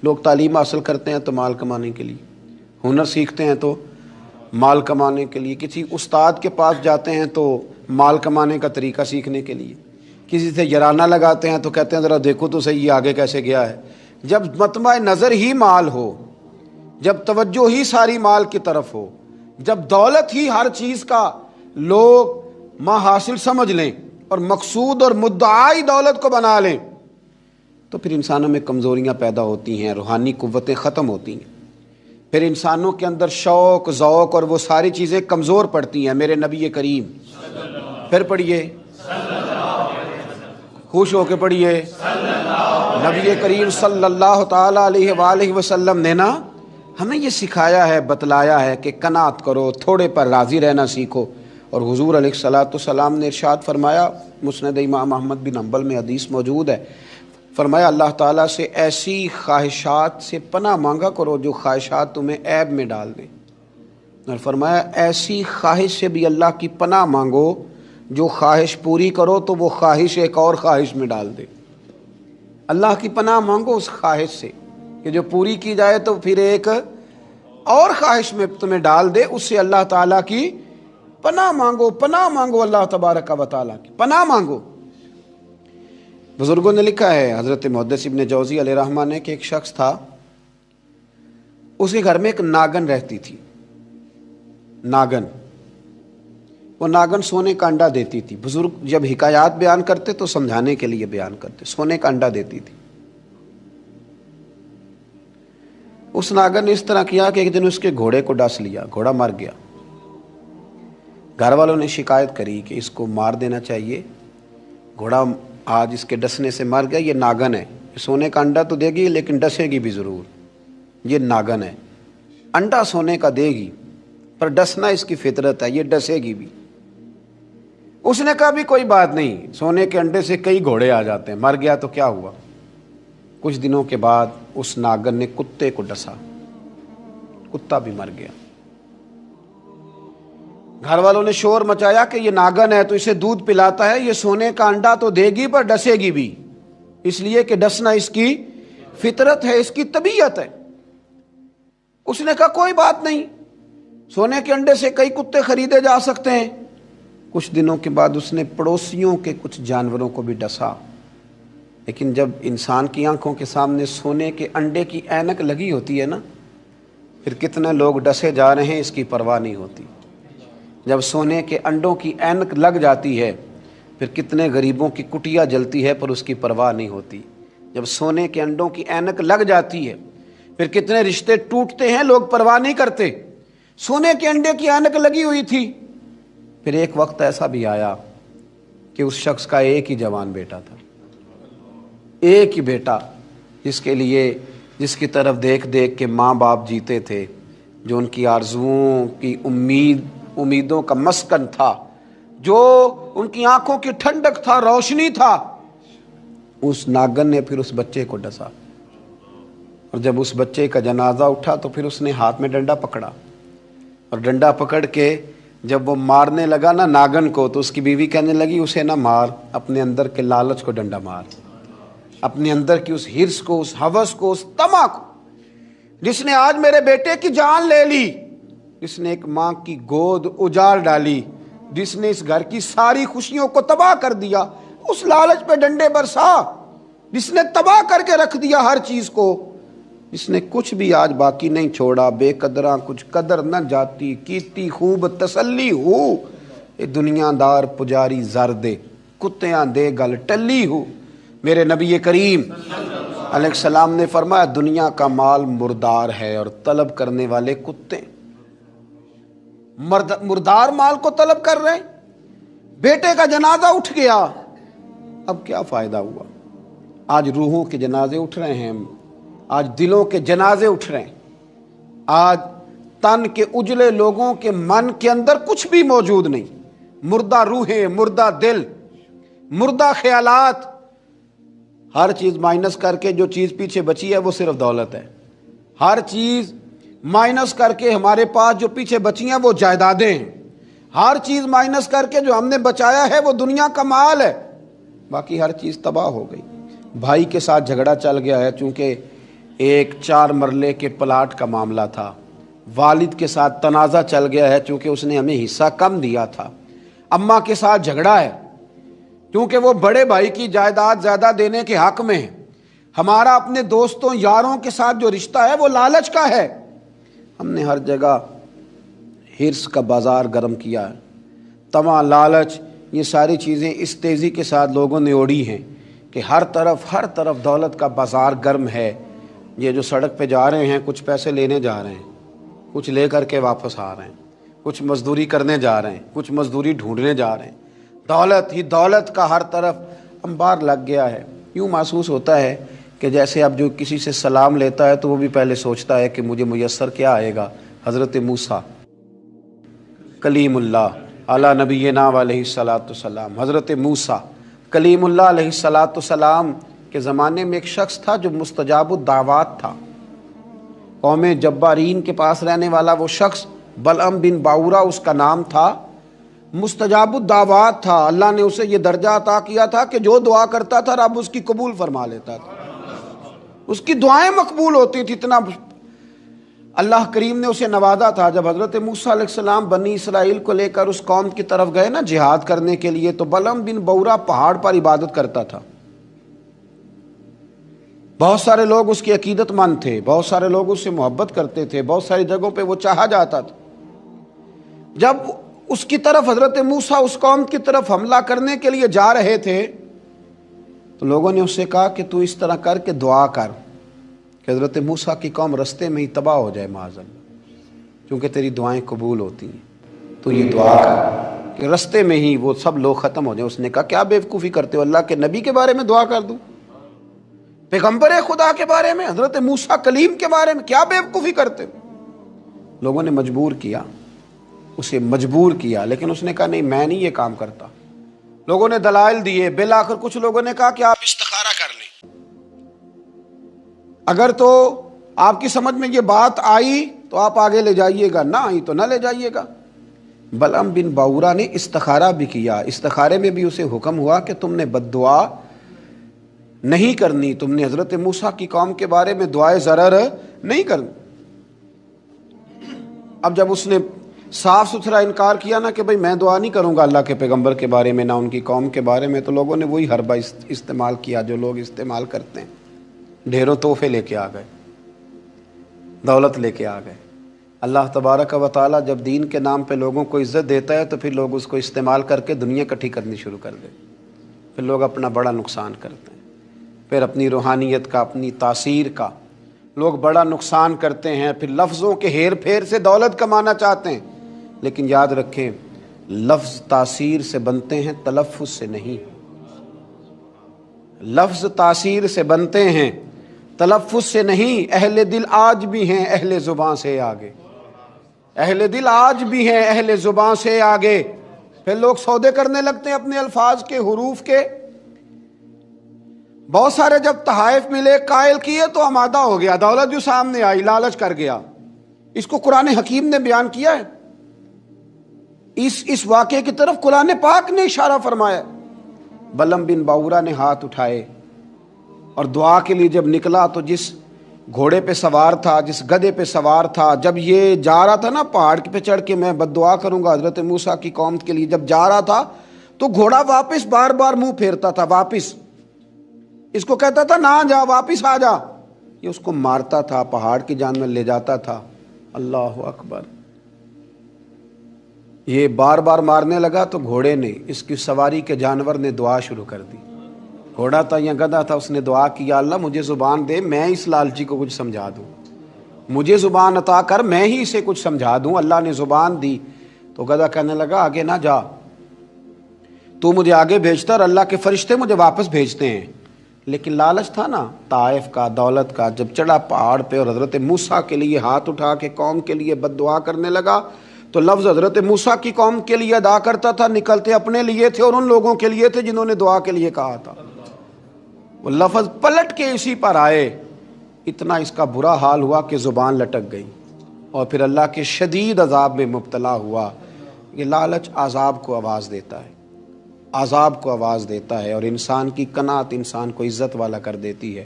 لوگ تعلیم حاصل کرتے ہیں تو مال کمانے کے لیے، ہنر سیکھتے ہیں تو مال کمانے کے لیے، کسی استاد کے پاس جاتے ہیں تو مال کمانے کا طریقہ سیکھنے کے لیے، کسی سے یارانہ لگاتے ہیں تو کہتے ہیں ذرا دیکھو تو صحیح آگے کیسے گیا ہے۔ جب مطمع نظر ہی مال ہو، جب توجہ ہی ساری مال کی طرف ہو، جب دولت ہی ہر چیز کا لوگ ما حاصل سمجھ لیں اور مقصود اور مدعائی دولت کو بنا لیں، تو پھر انسانوں میں کمزوریاں پیدا ہوتی ہیں، روحانی قوتیں ختم ہوتی ہیں، پھر انسانوں کے اندر شوق ذوق اور وہ ساری چیزیں کمزور پڑتی ہیں۔ میرے نبی کریم، پھر پڑھیے، خوش ہو کے پڑھیے، نبی کریم صلی اللہ تعالی علیہ وآلہ وسلم نے نا ہمیں یہ سکھایا ہے، بتلایا ہے کہ قناعت کرو، تھوڑے پر راضی رہنا سیکھو۔ اور حضور علیہ الصلوۃ والسلام نے ارشاد فرمایا، مسند امام احمد بن حنبل میں حدیث موجود ہے، فرمایا اللہ تعالیٰ سے ایسی خواہشات سے پناہ مانگا کرو جو خواہشات تمہیں عیب میں ڈال دیں، اور فرمایا ایسی خواہش سے بھی اللہ کی پناہ مانگو جو خواہش پوری کرو تو وہ خواہش ایک اور خواہش میں ڈال دے۔ اللہ کی پناہ مانگو اس خواہش سے کہ جو پوری کی جائے تو پھر ایک اور خواہش میں تمہیں ڈال دے، اس سے اللہ تعالیٰ کی پناہ مانگو، پناہ مانگو، اللہ تبارک و تعالیٰ کی پناہ مانگو۔ بزرگوں نے لکھا ہے، حضرت محدث ابن جوزی علیہ رحمہ نے، کہ ایک شخص تھا، اس کے گھر میں ایک ناگن رہتی تھی، ناگن، وہ ناگن سونے کا انڈا دیتی تھی۔ بزرگ جب حکایات بیان کرتے تو سمجھانے کے لیے بیان کرتے، سونے کا انڈا دیتی تھی۔ اس ناگن نے اس طرح کیا کہ ایک دن اس کے گھوڑے کو ڈس لیا، گھوڑا مر گیا۔ گھر والوں نے شکایت کری کہ اس کو مار دینا چاہیے، گھوڑا آج اس کے ڈسنے سے مر گیا، یہ ناگن ہے، سونے کا انڈا تو دے گی لیکن ڈسے گی بھی ضرور، یہ ناگن ہے، انڈا سونے کا دے گی پر ڈسنا اس کی فطرت ہے، یہ ڈسے گی بھی۔ اس نے کہا بھی کوئی بات نہیں، سونے کے انڈے سے کئی گھوڑے آ جاتے ہیں، مر گیا تو کیا ہوا۔ کچھ دنوں کے بعد اس ناگن نے کتے کو ڈسا، کتا بھی مر گیا۔ گھر والوں نے شور مچایا کہ یہ ناگن ہے تو اسے دودھ پلاتا ہے، یہ سونے کا انڈا تو دے گی پر ڈسے گی بھی، اس لیے کہ ڈسنا اس کی فطرت ہے، اس کی طبیعت ہے۔ اس نے کہا کوئی بات نہیں، سونے کے انڈے سے کئی کتے خریدے جا سکتے ہیں۔ کچھ دنوں کے بعد اس نے پڑوسیوں کے کچھ جانوروں کو بھی ڈسا، لیکن جب انسان کی آنکھوں کے سامنے سونے کے انڈے کی اینک لگی ہوتی ہے نا، پھر کتنے لوگ ڈسے جا رہے ہیں اس کی پرواہ نہیں ہوتی۔ جب سونے کے انڈوں کی اینک لگ جاتی ہے پھر کتنے غریبوں کی کٹیا جلتی ہے پر اس کی پرواہ نہیں ہوتی۔ جب سونے کے انڈوں کی اینک لگ جاتی ہے پھر کتنے رشتے ٹوٹتے ہیں، لوگ پرواہ نہیں کرتے۔ سونے کے انڈے کی اینک لگی ہوئی تھی۔ پھر ایک وقت ایسا بھی آیا کہ اس شخص کا ایک ہی جوان بیٹا تھا، ایک ہی بیٹا، جس کی طرف دیکھ دیکھ کے ماں باپ جیتے تھے، جو ان کی آرزوؤں کی امیدوں کا مسکن تھا، جو ان کی آنکھوں کی ٹھنڈک تھا، روشنی تھا۔ اس ناگن نے پھر اس بچے کو ڈسا، اور جب اس بچے کا جنازہ اٹھا تو پھر اس نے ہاتھ میں ڈنڈا پکڑا، اور ڈنڈا پکڑ کے جب وہ مارنے لگا نا ناگن کو، تو اس کی بیوی کہنے لگی اسے نہ مار، اپنے اندر کے لالچ کو ڈنڈا مار، اپنے اندر کی اس ہرس کو، اس ہوس کو، اس طمع کو، جس نے آج میرے بیٹے کی جان لے لی، جس نے ایک ماں کی گود اجاڑ ڈالی، جس نے اس گھر کی ساری خوشیوں کو تباہ کر دیا، اس لالچ پہ ڈنڈے برسا، جس نے تباہ کر کے رکھ دیا ہر چیز کو، جس نے کچھ بھی آج باقی نہیں چھوڑا، بے قدراں کچھ قدر نہ جاتی، کیتی خوب تسلی ہو، اے دنیا دار پجاری زر دے، کتیاں دے گل ٹلی ہو۔ میرے نبی کریم علیہ السلام نے فرمایا دنیا کا مال مردار ہے اور طلب کرنے والے کتے، مردار مال کو طلب کر رہے۔ بیٹے کا جنازہ اٹھ گیا، اب کیا فائدہ ہوا؟ آج روحوں کے جنازے اٹھ رہے ہیں، آج دلوں کے جنازے اٹھ رہے ہیں، آج تن کے اجلے لوگوں کے من کے اندر کچھ بھی موجود نہیں، مردہ روحیں، مردہ دل، مردہ خیالات، ہر چیز مائنس کر کے جو چیز پیچھے بچی ہے وہ صرف دولت ہے، ہر چیز مائنس کر کے ہمارے پاس جو پیچھے بچی ہیں وہ جائیدادیں ہیں، ہر چیز مائنس کر کے جو ہم نے بچایا ہے وہ دنیا کا مال ہے، باقی ہر چیز تباہ ہو گئی۔ بھائی کے ساتھ جھگڑا چل گیا ہے، چونکہ ایک 4 مرلے کے پلاٹ کا معاملہ تھا، والد کے ساتھ تنازع چل گیا ہے چونکہ اس نے ہمیں حصہ کم دیا تھا، اماں کے ساتھ جھگڑا ہے کیونکہ وہ بڑے بھائی کی جائیداد زیادہ دینے کے حق میں ہے، ہمارا اپنے دوستوں یاروں کے ساتھ جو رشتہ ہے وہ لالچ کا ہے۔ ہم نے ہر جگہ حرص کا بازار گرم کیا ہے، طمع، لالچ، یہ ساری چیزیں اس تیزی کے ساتھ لوگوں نے اوڑھی ہیں کہ ہر طرف دولت کا بازار گرم ہے۔ یہ جو سڑک پہ جا رہے ہیں کچھ پیسے لینے جا رہے ہیں، کچھ لے کر کے واپس آ رہے ہیں، کچھ مزدوری کرنے جا رہے ہیں، کچھ مزدوری ڈھونڈنے جا رہے ہیں، دولت ہی دولت کا ہر طرف انبار لگ گیا ہے۔ یوں محسوس ہوتا ہے کہ جیسے اب جو کسی سے سلام لیتا ہے تو وہ بھی پہلے سوچتا ہے کہ مجھے میسر کیا آئے گا۔ حضرت موسیٰ کلیم اللہ علی نبینا علیہ الصلاۃ والسلام، حضرت موسیٰ کلیم اللہ علیہ الصلاۃ والسلام کے زمانے میں ایک شخص تھا جو مستجاب الدعوات تھا، قوم جبارین کے پاس رہنے والا وہ شخص بلعم بن باورا اس کا نام تھا، مستجاب الدعوات تھا۔ اللہ نے اسے یہ درجہ عطا کیا تھا کہ جو دعا کرتا تھا رب اس کی قبول فرما لیتا تھا، اس کی دعائیں مقبول ہوتی تھی، اتنا اللہ کریم نے اسے نوازا تھا۔ جب حضرت موسیٰ علیہ السلام بنی اسرائیل کو لے کر اس قوم کی طرف گئے نا جہاد کرنے کے لیے، تو بلعم بن باورا پہاڑ پر عبادت کرتا تھا، بہت سارے لوگ اس کی عقیدت مند تھے، بہت سارے لوگ اس سے محبت کرتے تھے، بہت ساری جگہوں پہ وہ چاہا جاتا تھا۔ جب اس کی طرف حضرت موسیٰ اس قوم کی طرف حملہ کرنے کے لیے جا رہے تھے تو لوگوں نے اس سے کہا کہ تو اس طرح کر کے دعا کر کہ حضرت موسیٰ کی قوم رستے میں ہی تباہ ہو جائے معاذ اللہ، کیونکہ تیری دعائیں قبول ہوتی ہیں، تو یہ دعا کر کہ رستے میں ہی وہ سب لوگ ختم ہو جائیں۔ اس نے کہا کیا بیوقوفی کرتے ہو، اللہ کے نبی کے بارے میں دعا کر دوں، پیغمبر خدا کے بارے میں، حضرت موسیٰ کلیم کے بارے میں کیا بیوقوفی کرتے ہو؟ لوگوں نے مجبور کیا، اسے مجبور کیا، لیکن اس نے کہا نہیں میں نہیں یہ کام کرتا۔ لوگوں نے دلائل دیے، بالآخر کچھ لوگوں نے کہا کہ آپ استخارہ کر لیں، اگر تو آپ کی سمجھ میں یہ بات آئی تو آپ آگے لے جائیے گا، نہ آئی تو نہ لے جائیے گا۔ بلعم بن باورا نے استخارہ بھی کیا، استخارے میں بھی اسے حکم ہوا کہ تم نے بد دعا نہیں کرنی، تم نے حضرت موسیٰ کی قوم کے بارے میں دعائے ضرر نہیں کرنی۔ اب جب اس نے صاف ستھرا انکار کیا نا کہ بھئی میں دعا نہیں کروں گا اللہ کے پیغمبر کے بارے میں، نہ ان کی قوم کے بارے میں، تو لوگوں نے وہی حربہ استعمال کیا جو لوگ استعمال کرتے ہیں، ڈھیروں تحفے لے کے آ گئے، دولت لے کے آ گئے۔ اللہ تبارک و تعالیٰ جب دین کے نام پہ لوگوں کو عزت دیتا ہے تو پھر لوگ اس کو استعمال کر کے دنیا اکٹھی کرنی شروع کر دیں، پھر لوگ اپنا بڑا نقصان کرتے ہیں، پھر اپنی روحانیت کا، اپنی تاثیر کا لوگ بڑا نقصان کرتے ہیں، پھر لفظوں کے ہیر پھیر سے دولت کمانا چاہتے ہیں۔ لیکن یاد رکھیں لفظ تاثیر سے بنتے ہیں، تلفظ سے نہیں۔ لفظ تاثیر سے بنتے ہیں، تلفظ سے نہیں۔ اہل دل آج بھی ہیں اہل زبان سے آگے، اہل دل آج بھی ہیں اہل زبان سے آگے۔ پھر لوگ سودے کرنے لگتے ہیں اپنے الفاظ کے، حروف کے۔ بہت سارے جب تحائف ملے، قائل کیے تو آمادہ ہو گیا، دولت جو سامنے آئی لالچ کر گیا۔ اس کو قرآن حکیم نے بیان کیا ہے، اس واقعے کی طرف قرآن پاک نے اشارہ فرمایا۔ بلعم بن باورا نے ہاتھ اٹھائے اور دعا کے لیے جب نکلا تو جس گھوڑے پہ سوار تھا، جس گدھے پہ سوار تھا، جب یہ جا رہا تھا نا پہاڑ پہ چڑھ کے میں بد دعا کروں گا حضرت موسیٰ کی قوم کے لیے، جب جا رہا تھا تو گھوڑا واپس بار بار منہ پھیرتا تھا، واپس اس کو کہتا تھا نہ جا، واپس آ جا، یہ اس کو مارتا تھا، پہاڑ کی جانب لے جاتا تھا۔ اللہ اکبر۔ یہ بار بار مارنے لگا تو گھوڑے نے، اس کی سواری کے جانور نے دعا شروع کر دی۔ گھوڑا تھا یا گدھا تھا، اس نے دعا کی یا اللہ مجھے زبان دے، میں اس لالچی کو کچھ سمجھا دوں، مجھے زبان عطا کر، میں ہی اسے کچھ سمجھا دوں۔ اللہ نے زبان دی تو گدھا کہنے لگا آگے نہ جا، تو مجھے آگے بھیجتا اور اللہ کے فرشتے مجھے واپس بھیجتے ہیں۔ لیکن لالچ تھا نا طائف کا، دولت کا، جب چڑھا پہاڑ پہ اور حضرت موسیٰ کے لیے ہاتھ اٹھا کے قوم کے لیے بد دعا کرنے لگا تو لفظ حضرت موسیٰ کی قوم کے لیے ادا کرتا تھا، نکلتے اپنے لیے تھے اور ان لوگوں کے لیے تھے جنہوں نے دعا کے لیے کہا تھا۔ وہ لفظ پلٹ کے اسی پر آئے، اتنا اس کا برا حال ہوا کہ زبان لٹک گئی اور پھر اللہ کے شدید عذاب میں مبتلا ہوا۔ یہ لالچ عذاب کو آواز دیتا ہے، عذاب کو آواز دیتا ہے، اور انسان کی قناعت انسان کو عزت والا کر دیتی ہے۔